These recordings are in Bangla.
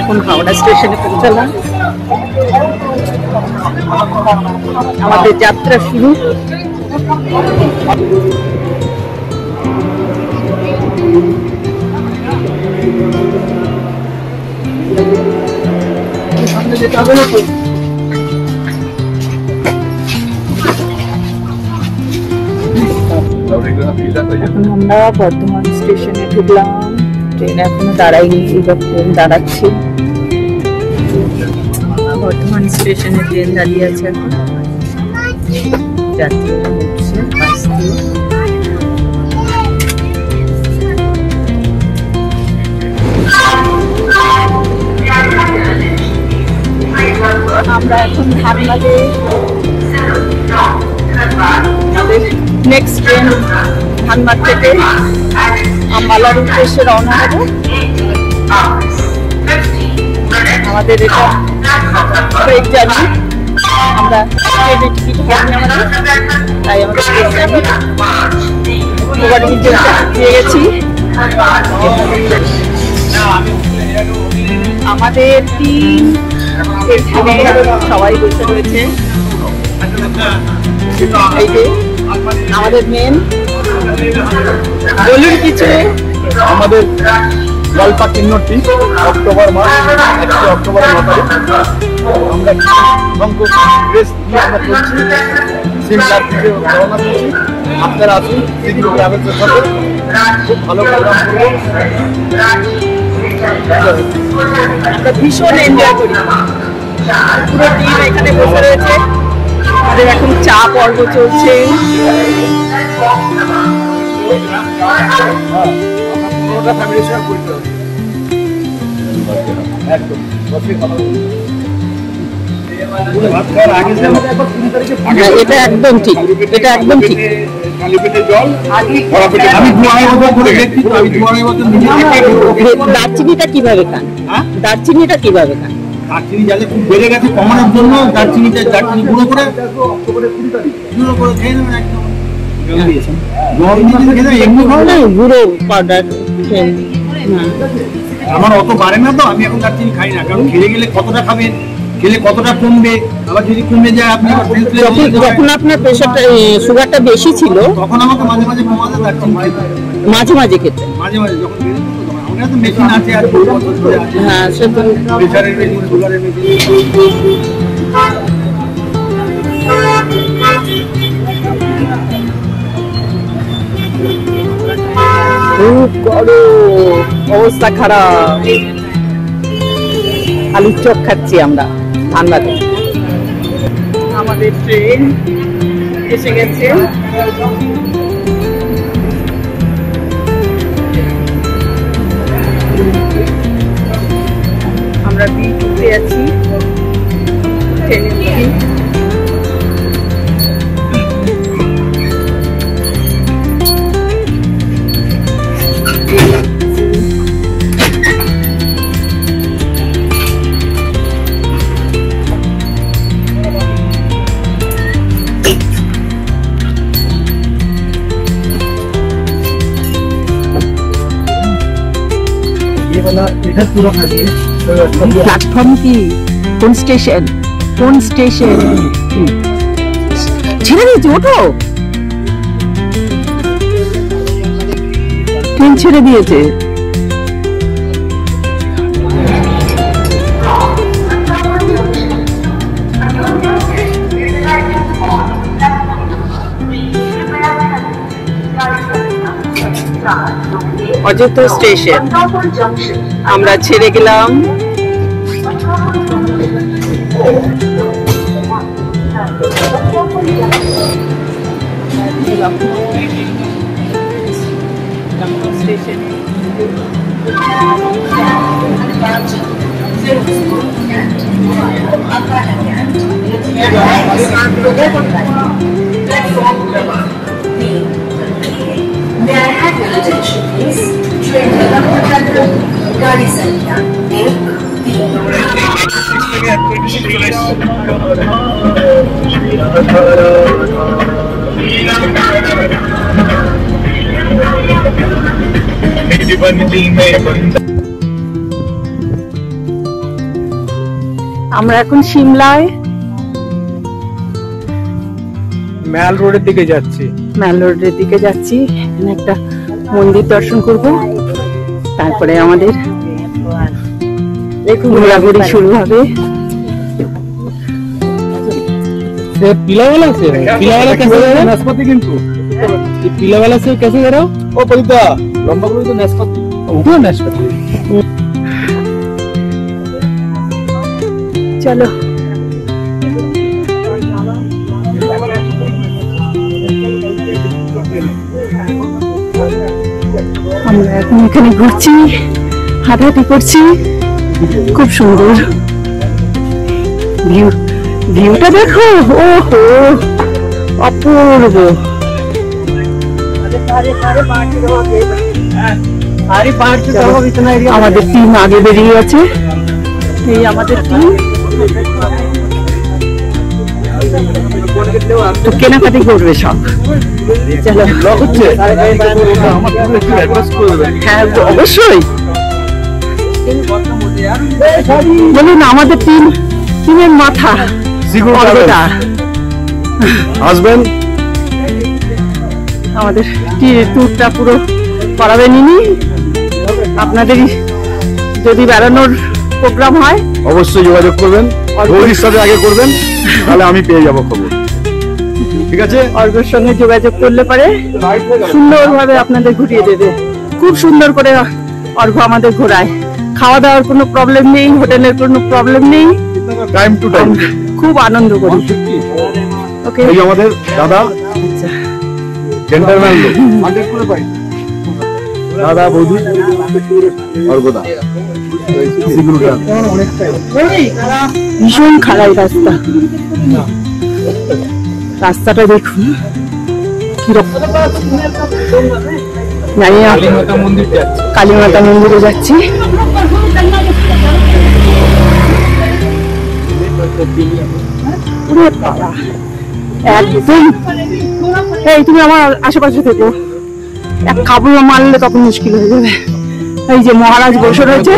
এখন হাওড়া স্টেশনে পৌঁছালাম। আমাদের যাত্রা শুরু। এখন আমরা বর্ধমান স্টেশনে ঢুকলাম। ট্রেন এখনো দাঁড়ায়নি, এবার ট্রেন দাঁড়াচ্ছে। বর্ধমান স্টেশনে ট্রেন দাঁড়িয়ে আছে এখন, যাত্রীরা উঠছে বাস দিয়ে। আমরা এখন ধানবাদে আমাদের নেক্সট ট্রেন ধানবাদ থেকে আম্বালার উদ্দেশ্যে রওনা হবো। আমাদের এটা ট্রেন জার্নি, আমরা ট্রেনের টিকিট হয়নি আমাদের, তাই আমরা পেয়ে গেছি। আমাদের টিম এখানে সবাই বসে রয়েছে। এই যে আমাদের মেন, বলুন কিছু। আমাদের জলপা কিন্নটি অক্টোবর মাস 1 অক্টোবর 9 তারিখ আমরা ড্রেস দিয়ে আমরা চলছি সিমলার থেকে রওনা করছি। আপনারা আসুন, শীঘ্র ট্রাভেলসের সাথে খুব ভালো প্রোগ্রাম করবো। আমরা ভীষণ এনজয় করি, পুরো টিম এখানে বসে রয়েছে। আমাদের এখন চা পর্ব চলছে। এটা একদম ঠিক, এটা একদম ঠিক। দারচিনিটা কিভাবে খান? দারচিনিটা কিভাবে খান? দারচিনি জালে খুব বেড়ে গেছে, কমানোর জন্য দারচিনি গুঁড়ো করে খেয়ে নেবেন একদম। গুঁড়ো পাউডার আমার অত বাড়ে না তো, আমি এখন দারচিনি খাই না, কারণ খেলে গেলে কতটা খাবেন, খেলে কতটা কমবে, আবার যদি কমে যায় আপনি। যখন আপনার প্রেশারটা সুগারটা বেশি ছিল তখন আমাকে মাঝে মাঝে কমাতে দারচিনি মাঝে মাঝে খেতে, মাঝে মাঝে যখন বেড়ে তো মেশিন আছে আর হ্যাঁ সে তো প্রেশারের মেশিন, সুগারের মেশিন। খুব গরম, অবস্থা খারাপ। আলুর চপ খাচ্ছি আমরা ধানবাদে। আমাদের ট্রেন এসে গেছে। আমরা বিটুতে আছি ট্রেনে। প্ল্যাটফর্ম কি? কোন স্টেশন? কোন স্টেশন? ছেড়ে দিয়েছে, ওঠো। ট্রেন ছেড়ে দিয়েছে। অযোধ্যা স্টেশন আমরা ছেড়ে গেলাম। May I have your attention, please? Train गाड़ी संख्या 1 3 আমরা এখন সিমলায় ম্যাল রোডের দিকে যাচ্ছি। ম্যাল রোডের দিকে যাচ্ছি। এখানে একটা মন্দির দর্শন করব, তারপরে আমাদের ঘোরাঘুরি শুরু হবে। पीला वाला से कैसे दे रहा है? नाशपाती किंतु ये पीला वाला से कैसे दे रहा हो? ओ परिता लंबा करो तो नाशपाती, वो नाशपाती। চলো আমরা এখন এখানে ঘুরছি, হাঁটাহাঁটি করছি। খুব সুন্দর ভিউ, ভিউটা দেখো, ওহো অপূর্ব। আমাদের টিম আগে বেরিয়ে আছে, এই আমাদের টিম। তো কেনাকাটি করবে সব। চলো হ্যাঁ অবশ্যই বলুন, আমাদের টিমের মাথা আসবেন, আমাদের ট্যুরটা পুরো করাবেন ইনি। আপনাদের যদি বেড়ানোর প্রোগ্রাম হয় অবশ্যই যোগাযোগ করবেন, গৌরীর সাথে আগে করবেন, তাহলে আমি পেয়ে যাবো খবর। ঠিক আছে, অর্ঘ্যের সঙ্গে যোগাযোগ করলে পারে সুন্দরভাবে আপনাদের ঘুরিয়ে দেবে। খুব সুন্দর করে অর্ঘ্য আমাদের ঘোরায়। খাওয়া দাওয়ার কোনো প্রবলেম নেই, হোটেলের কোনো প্রবলেম নেই, টাইম টু টাইম খুব আনন্দ করি। ওকে, এই আমাদের দাদা জেন্টারম্যান লোক, দাদা বৌদি অর্ঘদা। ভীষণ খারাপ রাস্তা, রাস্তাটা দেখুন কিরকম। কালীমাতা মন্দিরে যাচ্ছি। একদম এই তুমি আমার আশেপাশে থেকো, এক কাবুল মারলে তখন মুশকিল হয়ে যাবে। এই যে মহারাজ বসে রয়েছে,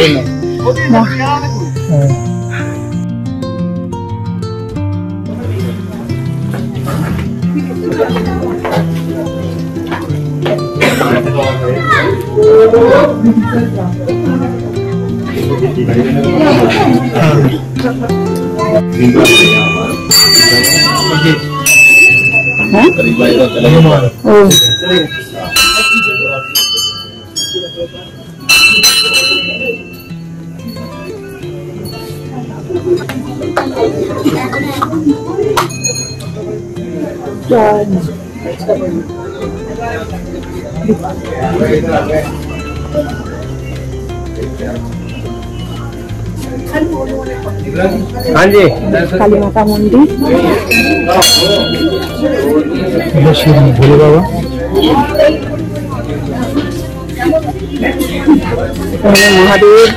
কালীমাতা মন্দির, ভোলে বাবা। মহাদেব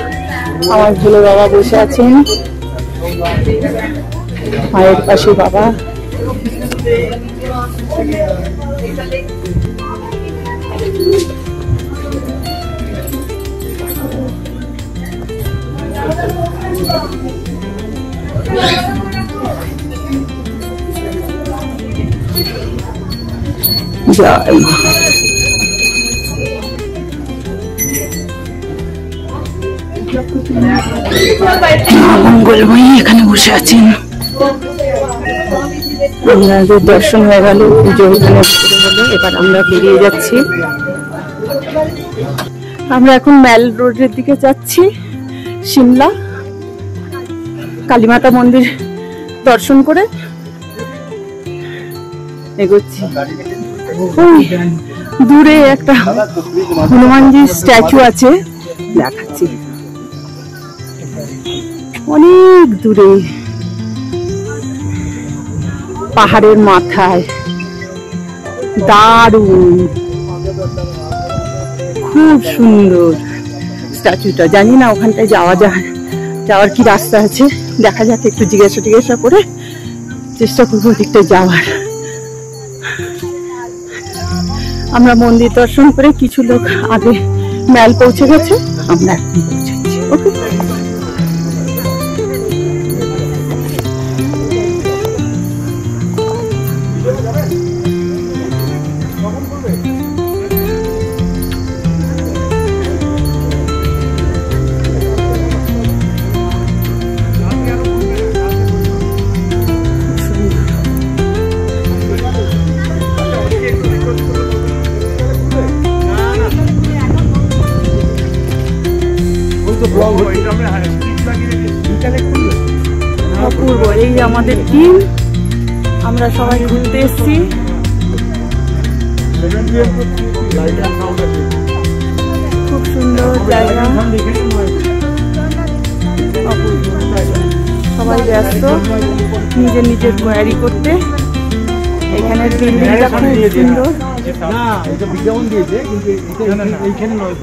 আমার ভোলে বাবা বসে আছেন, মায়ের পাশে বাবা। জয় মা। মঙ্গলময়ী এখানে বসে আছেন। আমাদের দর্শন হয়ে গেল, পুজো এখানে হলো। এবার আমরা বেরিয়ে যাচ্ছি। আমরা এখন ম্যাল রোডের দিকে যাচ্ছি, সিমলা। কালীমাতা মন্দির দর্শন করে এগোচ্ছি। দূরে একটা হনুমানজির স্ট্যাচু আছে, দেখাচ্ছি অনেক দূরে পাহাড়ের মাথায়। দারুণ, খুব সুন্দর স্ট্যাচুটা। জানি না ওখানটায় যাওয়ার কি রাস্তা আছে, দেখা যাক, একটু জিজ্ঞাসা করে চেষ্টা করবো ওদিকটা যাওয়ার। আমরা মন্দির দর্শন করে কিছু লোক আগে ম্যাল পৌঁছে গেছে, আমরা এখন পৌঁছেছি। ওকে, অপূর্ব। এই আমাদের টিম, আমরা সবাই ঘুরতে এসেছি। খুব সুন্দর জায়গা, সবাই ব্যস্ত নিজের নিজের কোয়ারি করতে। এখানের বিল্ডিংটা খুব সুন্দর। না, এটা বিজ্ঞাপন দিয়েছে কিন্তু এইখানে নয়।